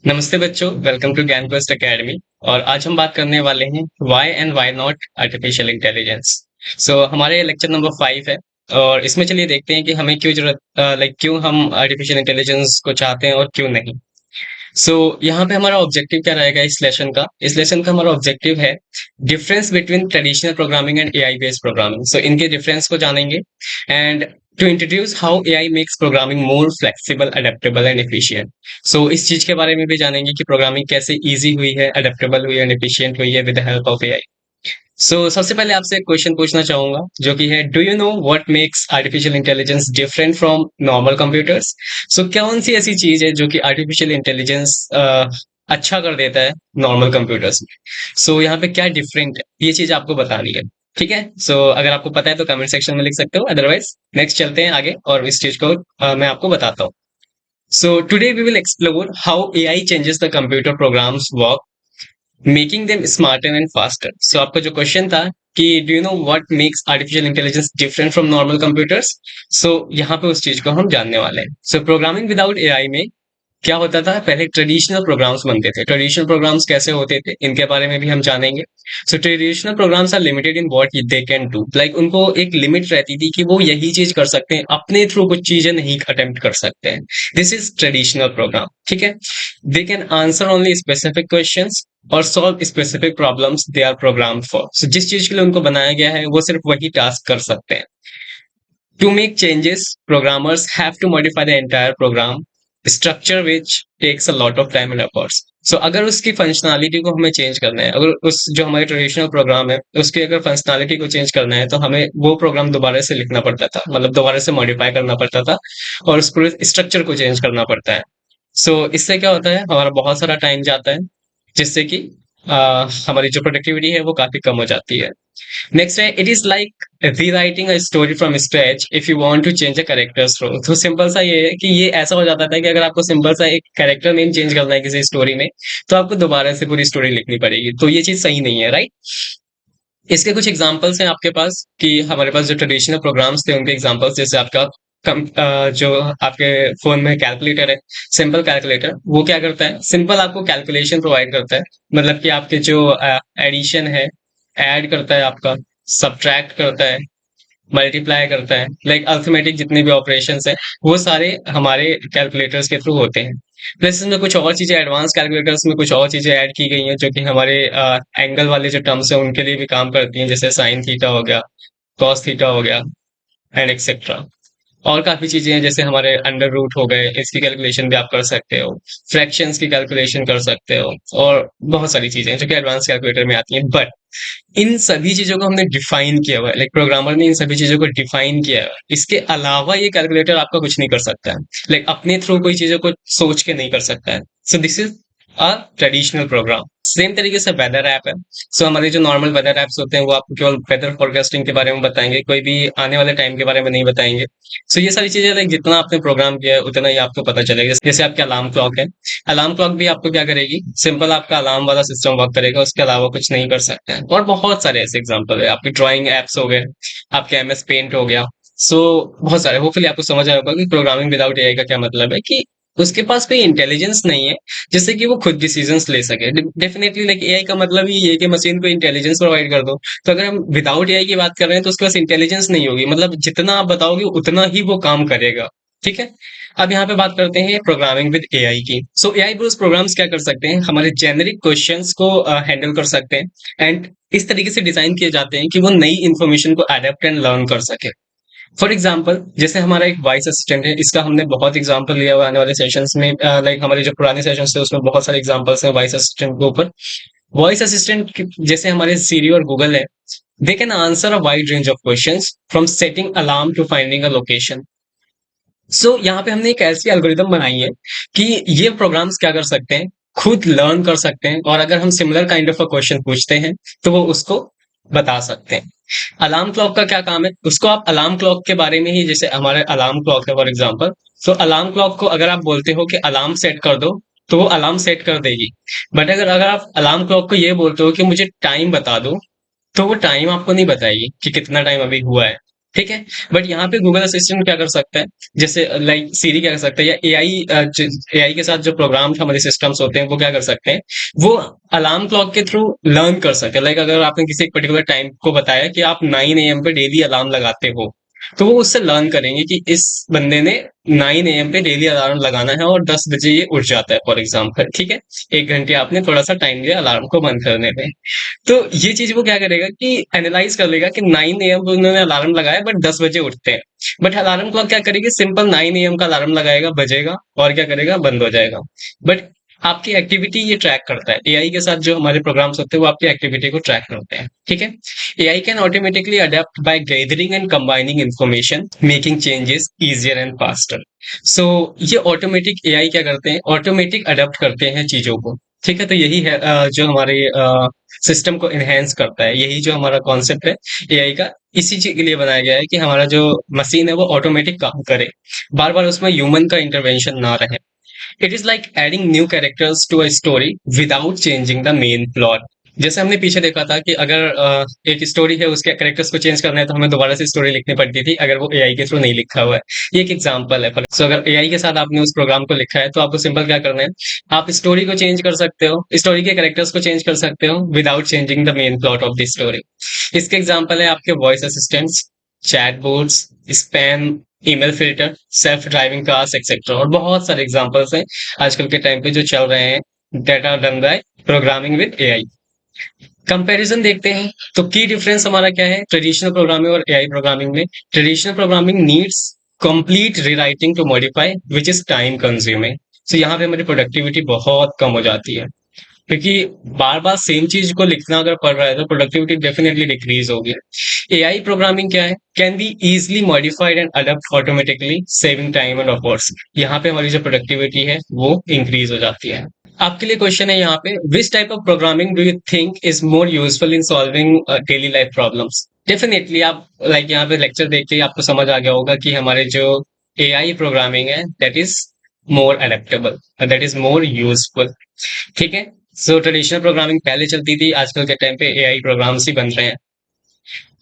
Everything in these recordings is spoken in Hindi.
नमस्ते बच्चों, वेलकम टू ज्ञान क्वेस्ट एकेडमी। और आज हम बात करने वाले हैं why and why not artificial intelligence. हमारे लेक्चर नंबर 5 है। और इसमें चलिए देखते हैं कि हमें क्यों जरूरत क्यों हम आर्टिफिशियल इंटेलिजेंस को चाहते हैं और क्यों नहीं। यहाँ पे हमारा ऑब्जेक्टिव क्या रहेगा इस लेसन का हमारा ऑब्जेक्टिव है difference between traditional programming and AI based programming. इनके डिफरेंस को जानेंगे and to introduce how AI makes programming more flexible, adaptable and efficient. इस चीज के बारे में भी जानेंगे कि प्रोग्रामिंग कैसे इजी हुई है, अडेप्टेबल हुई है एंड एफिशिएंट हुई है with the help of AI. सबसे पहले आपसे एक क्वेश्चन पूछना चाहूंगा, जो कि है, do you know what makes artificial intelligence different from normal computers? कौन सी ऐसी चीज है जो कि आर्टिफिशियल इंटेलिजेंस अच्छा कर देता है नॉर्मल कंप्यूटर्स में? यहाँ पे क्या डिफरेंट है, ये चीज आपको बतानी है। ठीक है। अगर आपको पता है तो कमेंट सेक्शन में लिख सकते हो, अदरवाइज नेक्स्ट चलते हैं आगे और इस चीज को मैं आपको बताता हूँ। Today we will explore how AI changes the computer programs work, making them smarter and faster. आपका जो क्वेश्चन था कि do you know what makes artificial intelligence different from normal computers, यहाँ पे उस चीज को हम जानने वाले हैं। प्रोग्रामिंग विदाउट एआई में क्या होता था, पहले ट्रेडिशनल प्रोग्राम्स बनते थे। ट्रेडिशनल प्रोग्राम्स कैसे होते थे, इनके बारे में भी हम जानेंगे। Traditional programs are limited in what they can do, like उनको एक लिमिट रहती थी कि वो यही चीज कर सकते हैं, अपने थ्रू कुछ चीजें नहीं अटेम्प्ट कर सकते हैं। This is traditional program. ठीक है। They can answer only specific questions और solve specific problems they are program for. जिस चीज के लिए उनको बनाया गया है वो सिर्फ वही टास्क कर सकते हैं। To make changes, programmers have to modify the entire program structure, which takes a lot of time and efforts. अगर उसकी फंक्शनैलिटी को हमें चेंज करना है, अगर उस जो हमारे ट्रेडिशनल प्रोग्राम है उसकी अगर फंक्शनैलिटी को चेंज करना है, तो हमें वो प्रोग्राम दोबारा से लिखना पड़ता था, मतलब दोबारा से मॉडिफाई करना पड़ता था और उस पूरे स्ट्रक्चर को चेंज करना पड़ता है। इससे क्या होता है, हमारा बहुत सारा टाइम जाता है, जिससे कि हमारी जो प्रोडक्टिविटी है वो काफी कम हो जाती है। नेक्स्ट है, it is like rewriting a story from scratch if you want to change a character's role. Simple सा ये है कि ये ऐसा हो जाता था कि अगर आपको सिंपल सा एक कैरेक्टर नेम चेंज करना है किसी स्टोरी में, तो आपको दोबारा से पूरी स्टोरी लिखनी पड़ेगी। तो ये चीज सही नहीं है, राइट? इसके कुछ एग्जांपल्स हैं आपके पास कि हमारे पास जो ट्रेडिशनल प्रोग्राम्स थे उनके एग्जांपल्स, जैसे आपका जो आपके फोन में कैलकुलेटर है, सिंपल कैलकुलेटर, वो क्या करता है, सिंपल आपको कैलकुलेशन प्रोवाइड करता है। मतलब कि आपके जो एडिशन है, ऐड करता है, आपका सब्ट्रैक्ट करता है, मल्टीप्लाई करता है, लाइक अर्थमेटिक जितने भी ऑपरेशंस हैं वो सारे हमारे कैलकुलेटर्स के थ्रू होते हैं। प्लस इसमें कुछ और चीजें, एडवांस कैलकुलेटर्स में कुछ और चीजें ऐड की गई हैं जो कि हमारे एंगल वाले जो टर्म्स हैं उनके लिए भी काम करती हैं, जैसे साइन थीटा हो गया, कॉस थीटा हो गया एंड एक्सेट्रा। और काफी चीजें हैं, जैसे हमारे अंडर रूट हो गए, इसकी कैलकुलेशन भी आप कर सकते हो, फ्रैक्शंस की कैलकुलेशन कर सकते हो, और बहुत सारी चीजें हैं जो कि एडवांस कैलकुलेटर में आती हैं। बट इन सभी चीजों को हमने डिफाइन किया हुआ है, लाइक प्रोग्रामर ने इन सभी चीजों को डिफाइन किया है। इसके अलावा ये कैलकुलेटर आपका कुछ नहीं कर सकता है, लाइक अपने थ्रू कोई चीजों को सोच के नहीं कर सकता है। This is a traditional program. Same तरीके से वेदर ऐप है। हमारे जो नॉर्मल वेदर एप्स होते हैं वो आपको केवल वेदर फोरकास्टिंग के बारे में बताएंगे, कोई भी आने वाले टाइम के बारे में नहीं बताएंगे। ये सारी चीजें, लाइक जितना आपने प्रोग्राम किया है उतना ही आपको पता चलेगा। जैसे आपके अलार्म क्लॉक है, अलार्म क्लॉक भी आपको क्या करेगी, सिंपल आपका अलार्म वाला सिस्टम वर्क करेगा, उसके अलावा कुछ नहीं कर सकते हैं। और बहुत सारे ऐसे एग्जांपल है, आपकी ड्राइंग एप्स हो गए, आपके एमएस पेंट हो गया। सो बहुत सारे, होपफुली आपको समझ आया होगा कि प्रोग्रामिंग विदाउट एआई का क्या मतलब है, कि उसके पास कोई इंटेलिजेंस नहीं है जिससे कि वो खुद डिसीजंस ले सके। डेफिनेटली, लाइक एआई का मतलब ही ये है कि मशीन को इंटेलिजेंस प्रोवाइड कर दो। तो अगर हम विदाउट एआई की बात कर रहे हैं तो उसके पास इंटेलिजेंस नहीं होगी, मतलब जितना आप बताओगे उतना ही वो काम करेगा। ठीक है। अब यहाँ पे बात करते हैं प्रोग्रामिंग विद एआई की। एआई बेस्ड प्रोग्राम्स क्या कर सकते हैं, हमारे जेनेरिक क्वेश्चंस को हैंडल कर सकते हैं एंड इस तरीके से डिजाइन किए जाते हैं कि वो नई इंफॉर्मेशन को अडेप्ट एंड लर्न कर सके। फॉर एग्जाम्पल, जैसे हमारा एक वॉइस असिस्टेंट है, इसका हमने बहुत एग्जाम्पल लिया हुआ आने वाले सेशंस में, लाइक हमारे जो पुराने सेशंस थे उसमें बहुत सारे एग्जाम्पल्स हैं वॉइस असिस्टेंट के ऊपर। वॉइस असिस्टेंट जैसे हमारे सीरी और गूगल है, they can answer a wide range of questions from setting alarm to finding a location. यहाँ पे हमने एक ऐसी एल्गोरिदम बनाई है कि ये प्रोग्राम्स क्या कर सकते हैं, खुद लर्न कर सकते हैं, और अगर हम similar kind of a question पूछते हैं तो वो उसको बता सकते हैं। अलार्म क्लॉक का क्या काम है, उसको आप अलार्म क्लॉक के बारे में ही, जैसे हमारे अलार्म क्लॉक है फॉर एग्जांपल, अलार्म क्लॉक को अगर आप बोलते हो कि अलार्म सेट कर दो, तो वो अलार्म सेट कर देगी। बट अगर अगर आप अलार्म क्लॉक को ये बोलते हो कि मुझे टाइम बता दो, तो वो टाइम आपको नहीं बताएगी कि कितना टाइम अभी हुआ है। ठीक है। बट यहाँ पे गूगल असिस्टेंट क्या कर सकता है, जैसे लाइक सीरी क्या कर सकता है, या एआई, एआई के साथ जो प्रोग्राम हमारे सिस्टम्स होते हैं वो क्या कर सकते हैं, वो अलार्म क्लॉक के थ्रू लर्न कर सकते हैं। लाइक अगर आपने किसी एक पर्टिकुलर टाइम को बताया कि आप 9 AM पे डेली अलार्म लगाते हो, तो वो उससे लर्न करेंगे कि इस बंदे ने 9 AM पे डेली अलार्म लगाना है और 10 बजे ये उठ जाता है फॉर एग्जाम्पल, ठीक है। 1 घंटे आपने थोड़ा सा टाइम दिया अलार्म को बंद करने में। तो ये चीज वो क्या करेगा कि एनालाइज कर लेगा कि 9 AM पे उन्होंने अलार्म लगाया बट 10 बजे उठते हैं। बट अलार्म क्लॉक क्या करेगी, सिंपल 9 AM का अलार्म लगाएगा, बजेगा और क्या करेगा, बंद हो जाएगा। बट आपकी एक्टिविटी ये ट्रैक करता है। एआई के साथ जो हमारे प्रोग्राम्स होते हैं वो आपकी एक्टिविटी को ट्रैक करते हैं, ठीक है। AI can automatically adapt by gathering and combining information, making changes easier and faster. So ये ऑटोमेटिक एआई क्या करते हैं, ऑटोमेटिक अडेप्ट करते हैं चीजों को, ठीक है। तो यही है जो हमारे सिस्टम को इनहेंस करता है, यही जो हमारा कॉन्सेप्ट है एआई का। इसी चीज के लिए बनाया गया है कि हमारा जो मशीन है वो ऑटोमेटिक काम करे, बार बार उसमें ह्यूमन का इंटरवेंशन ना रहे। It is like adding new characters to a story without changing the main plot. जैसे हमने पीछे देखा था कि अगर एक स्टोरी है उसके कैरेक्टर्स को चेंज करना है तो हमें दोबारा से स्टोरी लिखनी पड़ती थी अगर वो एआई के थ्रू नहीं लिखा हुआ है। ये एक एग्जांपल है। सो अगर एआई के साथ आपने उस प्रोग्राम को लिखा है तो आपको सिंपल क्या करना है, आप स्टोरी को चेंज कर सकते हो, स्टोरी के कैरेक्टर्स को चेंज कर सकते हो without changing the main plot of the story. इसके एग्जाम्पल है आपके voice assistants, chat boards, spam email filter, self driving cars etcetera, और बहुत सारे एग्जांपल्स हैं आजकल के टाइम पे जो चल रहे हैं, that are done by programming with AI. Comparison देखते हैं तो की डिफरेंस हमारा क्या है ट्रेडिशनल प्रोग्रामिंग और एआई प्रोग्रामिंग में। Traditional programming needs complete rewriting to modify which is time consuming. So यहाँ पे हमारी प्रोडक्टिविटी बहुत कम हो जाती है, क्योंकि बार बार सेम चीज को लिखना अगर पड़ रहा है तो प्रोडक्टिविटी डेफिनेटली डिक्रीज होगी। एआई प्रोग्रामिंग क्या है, can be easily modified and adapt automatically, saving time and efforts. यहाँ पे हमारी जो प्रोडक्टिविटी है वो इंक्रीज हो जाती है। आपके लिए क्वेश्चन है यहाँ पे, which type of programming do you think is more useful in solving daily life problems. Definitely आप लाइक यहाँ पे लेक्चर देख के आपको समझ आ गया होगा कि हमारे जो एआई प्रोग्रामिंग है that is more adaptable, that is more useful, ठीक है। सो ट्रेडिशनल प्रोग्रामिंग पहले चलती थी, आजकल के टाइम पे एआई प्रोग्राम्स ही बन रहे हैं।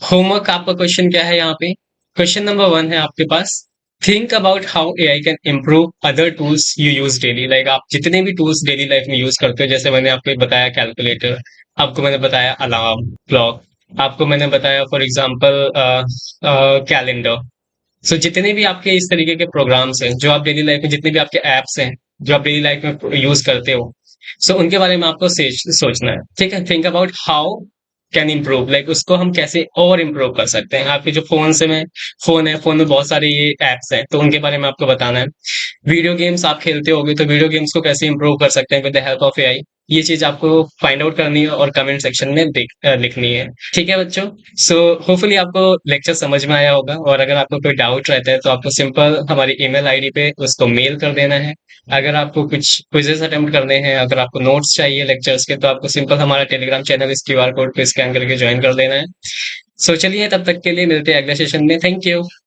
होमवर्क आपका क्वेश्चन क्या है यहाँ पे, क्वेश्चन नंबर 1 है आपके पास, think about how AI can improve other tools you use daily. Like आप जितने भी टूल्स डेली लाइफ में यूज करते हो, जैसे मैंने आपको बताया कैलकुलेटर, आपको मैंने बताया अलार्म क्लॉक, आपको मैंने बताया फॉर एग्जाम्पल कैलेंडर। सो जितने भी आपके इस तरीके के प्रोग्राम्स हैं जो आप डेली लाइफ में, जितने भी आपके एप्स हैं जो आप डेली लाइफ में यूज करते हो, सो उनके बारे में आपको सोचना है, ठीक है। Think about how can improve, like उसको हम कैसे और इम्प्रूव कर सकते हैं। आपके जो फोन से में फोन है, फोन में बहुत सारे ये एप्स हैं तो उनके बारे में आपको बताना है। वीडियो गेम्स आप खेलते होगे तो वीडियो गेम्स को कैसे इम्प्रूव कर सकते हैं with the help of AI, ये चीज आपको फाइंड आउट करनी है और कमेंट सेक्शन में लिखनी है, ठीक है बच्चों। सो होपफुली आपको लेक्चर समझ में आया होगा, और अगर आपको कोई डाउट रहता है तो आपको सिंपल हमारी ईमेल आईडी पे उसको मेल कर देना है। अगर आपको कुछ क्विजेस अटेम्प्ट करने हैं, अगर आपको नोट्स चाहिए लेक्चर्स के, तो आपको सिंपल हमारा टेलीग्राम चैनल इस क्यूआर कोड पे स्कैन करके ज्वाइन कर देना है। सो चलिए तब तक के लिए मिलते हैं अगले सेशन में। Thank you.